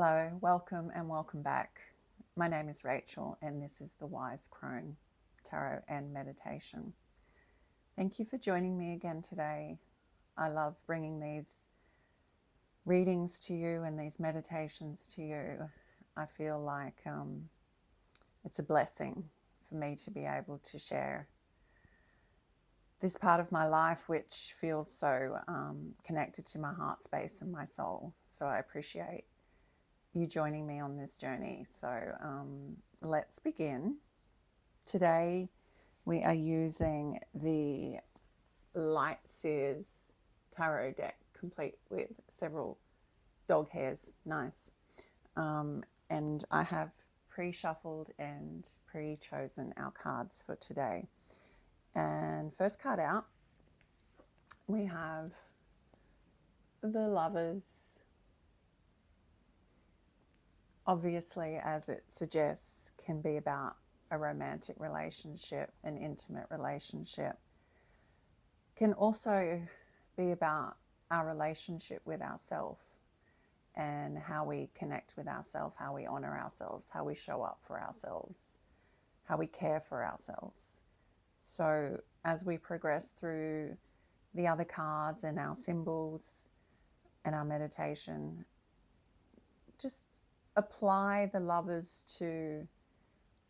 Hello, welcome and welcome back. My name is Rachel and this is the Wise Crone Tarot and Meditation. Thank you for joining me again today. I love bringing these readings to you and these meditations to you. I feel like it's a blessing for me to be able to share this part of my life, which feels so connected to my heart space and my soul. So I appreciate you joining me on this journey. So let's begin. Today we are using the Light Seers Tarot deck, complete with several dog hairs. Nice. And I have pre-shuffled and pre-chosen our cards for today. And first card out, we have the Lovers. Obviously, as it suggests, can be about a romantic relationship, an intimate relationship. Can also be about our relationship with ourselves and how we connect with ourselves, how we honor ourselves, how we show up for ourselves, how we care for ourselves. So as we progress through the other cards and our symbols and our meditation, just apply the Lovers to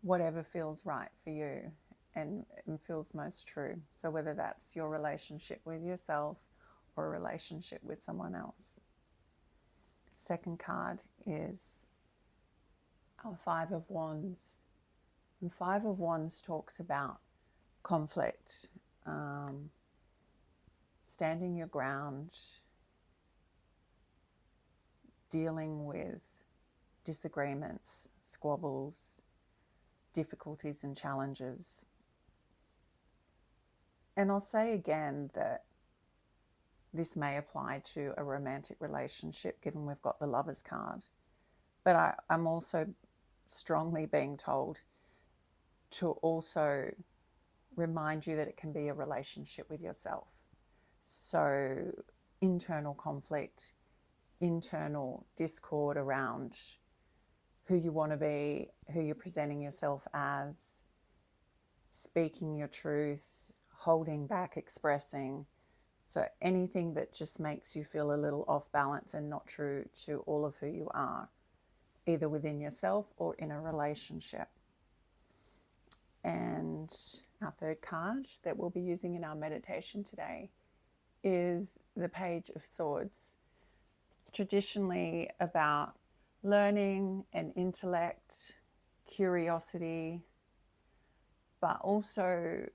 whatever feels right for you and feels most true. So whether that's your relationship with yourself or a relationship with someone else. Second card is our Five of Wands. And Five of Wands talks about conflict, standing your ground, dealing with disagreements, squabbles, difficulties and challenges. And I'll say again that this may apply to a romantic relationship, given we've got the Lovers card. But I'm also strongly being told to also remind you that it can be a relationship with yourself. So internal conflict, internal discord around who you want to be, who you're presenting yourself as, speaking your truth, holding back, expressing. So anything that just makes you feel a little off balance and not true to all of who you are, either within yourself or in a relationship. And our third card that we'll be using in our meditation today is the Page of Swords. Traditionally about learning and intellect, curiosity, but also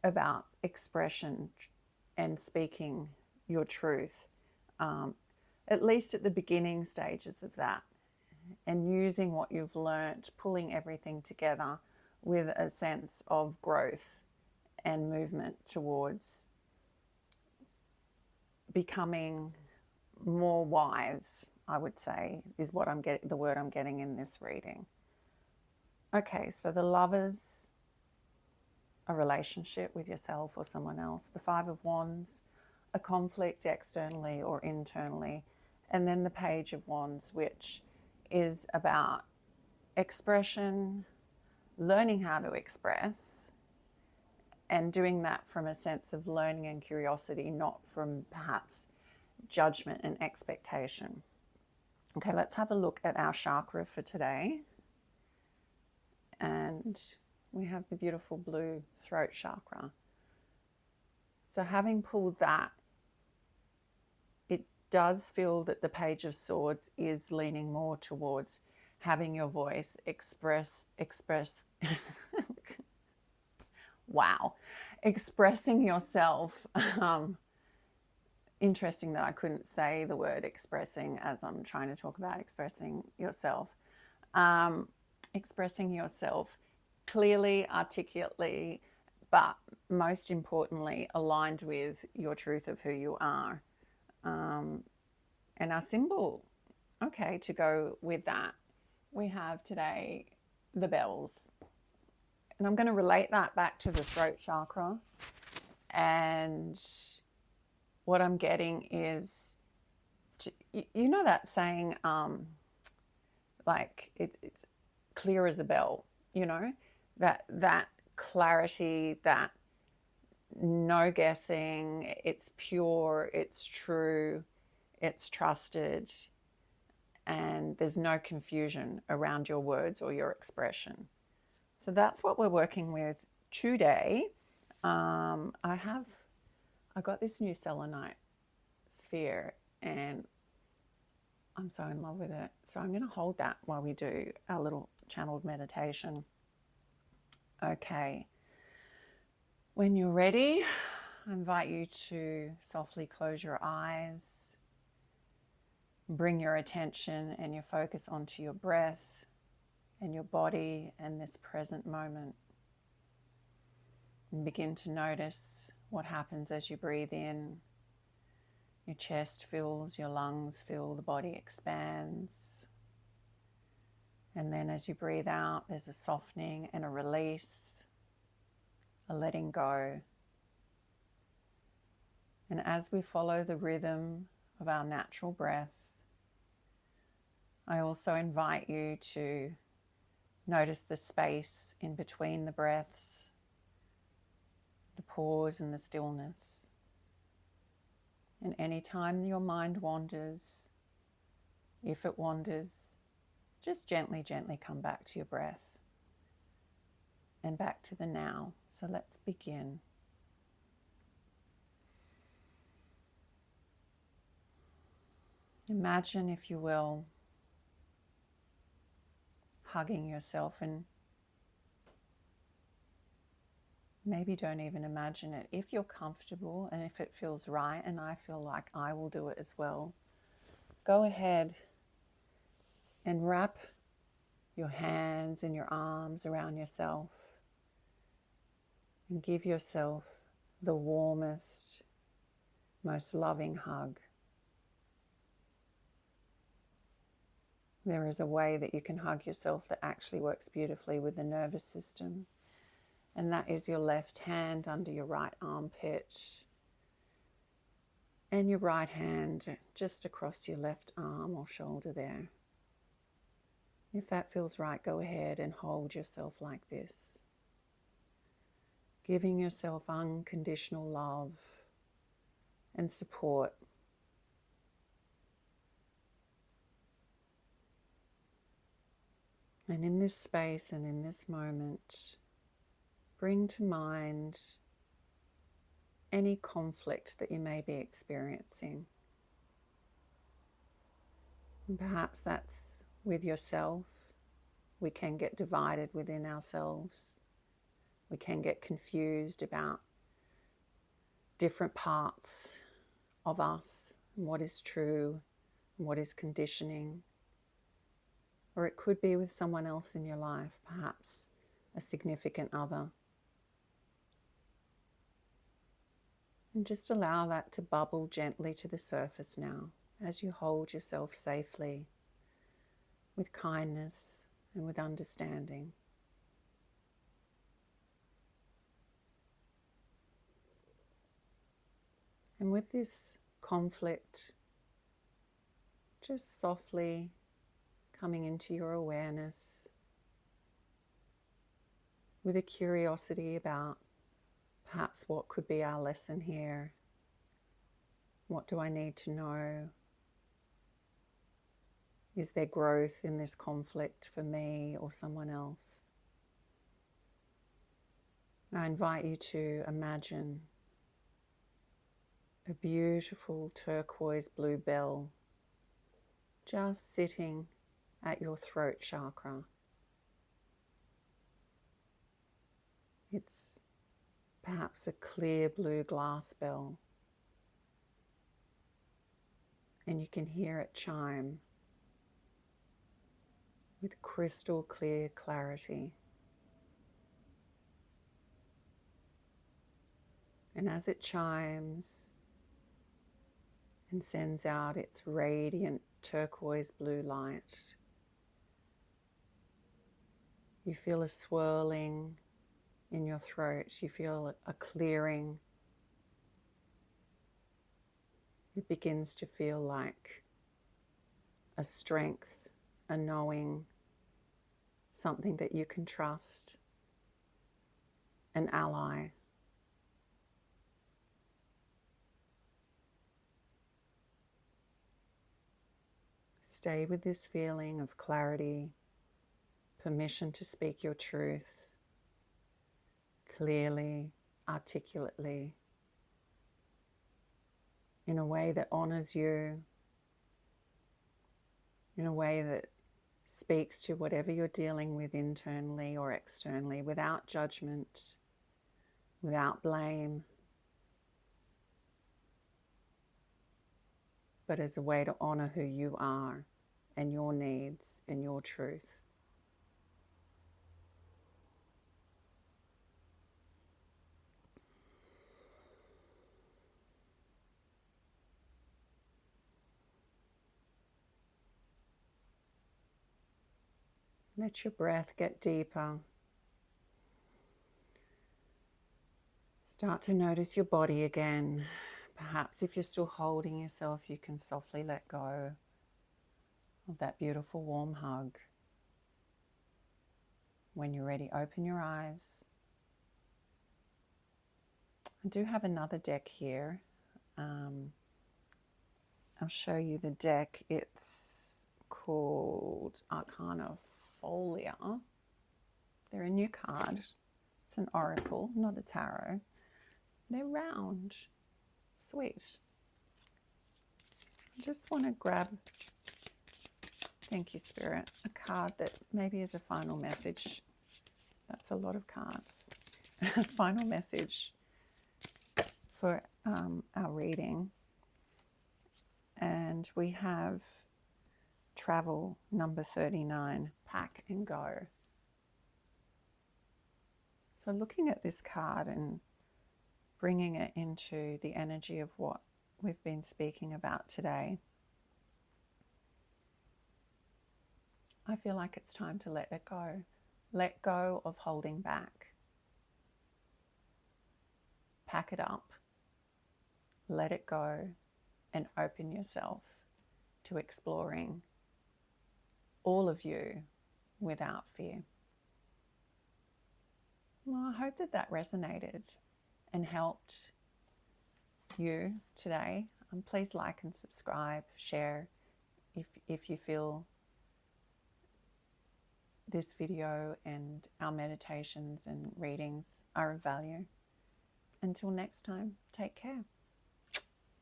about expression and speaking your truth, at least at the beginning stages of that, and using what you've learnt, pulling everything together with a sense of growth and movement towards becoming more wise, I would say, is what the word I'm getting in this reading. Okay, so the Lovers, a relationship with yourself or someone else. The Five of Wands, a conflict externally or internally. And then the Page of Wands, which is about expression, learning how to express, and doing that from a sense of learning and curiosity, not from perhaps judgment and expectation. Okay, let's have a look at our chakra for today. And we have the beautiful blue throat chakra. So having pulled that, it does feel that the Page of Swords is leaning more towards having your voice express wow, expressing yourself. Interesting that I couldn't say the word expressing as I'm trying to talk about expressing yourself. Expressing yourself clearly, articulately, but most importantly, aligned with your truth of who you are. And our symbol, okay, to go with that, we have today the bells. And I'm going to relate that back to the throat chakra. And what I'm getting is you know that saying, like it's clear as a bell, you know, that clarity, that no guessing, it's pure, it's true, it's trusted, and there's no confusion around your words or your expression. So that's what we're working with today. I got this new selenite sphere, and I'm so in love with it. So I'm going to hold that while we do our little channeled meditation. Okay. When you're ready, I invite you to softly close your eyes. Bring your attention and your focus onto your breath and your body and this present moment. And begin to notice what happens as you breathe in. Your chest fills, your lungs fill, the body expands. And then as you breathe out, there's a softening and a release, a letting go. And as we follow the rhythm of our natural breath, I also invite you to notice the space in between the breaths, the pause and the stillness. And anytime your mind wanders, if it wanders, just gently, gently come back to your breath and back to the now. So let's begin. Imagine, if you will, hugging yourself, and maybe don't even imagine it. If you're comfortable and if it feels right, and I feel like I will do it as well, go ahead and wrap your hands and your arms around yourself and give yourself the warmest, most loving hug. There is a way that you can hug yourself that actually works beautifully with the nervous system. And that is your left hand under your right armpit and your right hand just across your left arm or shoulder there. If that feels right, go ahead and hold yourself like this, giving yourself unconditional love and support. And in this space and in this moment, bring to mind any conflict that you may be experiencing. And perhaps that's with yourself. We can get divided within ourselves. We can get confused about different parts of us, and what is true, and what is conditioning. Or it could be with someone else in your life, perhaps a significant other. And just allow that to bubble gently to the surface now as you hold yourself safely with kindness and with understanding. And with this conflict, just softly coming into your awareness with a curiosity about perhaps what could be our lesson here. What do I need to know? Is there growth in this conflict for me or someone else? I invite you to imagine a beautiful turquoise blue bell just sitting at your throat chakra. It's perhaps a clear blue glass bell, and you can hear it chime with crystal clear clarity. And as it chimes and sends out its radiant turquoise blue light, you feel a swirling in your throat. You feel a clearing. It begins to feel like a strength, a knowing, something that you can trust, an ally. Stay with this feeling of clarity, permission to speak your truth clearly, articulately, in a way that honors you, in a way that speaks to whatever you're dealing with internally or externally, without judgment, without blame, but as a way to honor who you are and your needs and your truth. Let your breath get deeper. Start to notice your body again. Perhaps if you're still holding yourself, you can softly let go of that beautiful warm hug. When you're ready, open your eyes. I do have another deck here. I'll show you the deck. It's called Arcana Folia. They're a new card. It's an oracle, not a tarot. They're round. Sweet. I just want to grab, thank you, Spirit, a card that maybe is a final message. That's a lot of cards. Final message for our reading. And we have travel number 39, pack and go. So looking at this card and bringing it into the energy of what we've been speaking about today, I feel like it's time to let it go. Let go of holding back. Pack it up, let it go, and open yourself to exploring all of you without fear. Well, I hope that that resonated and helped you today. Please like and subscribe, share if you feel this video and our meditations and readings are of value. Until next time, take care.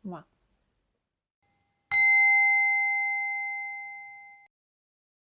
Mwah.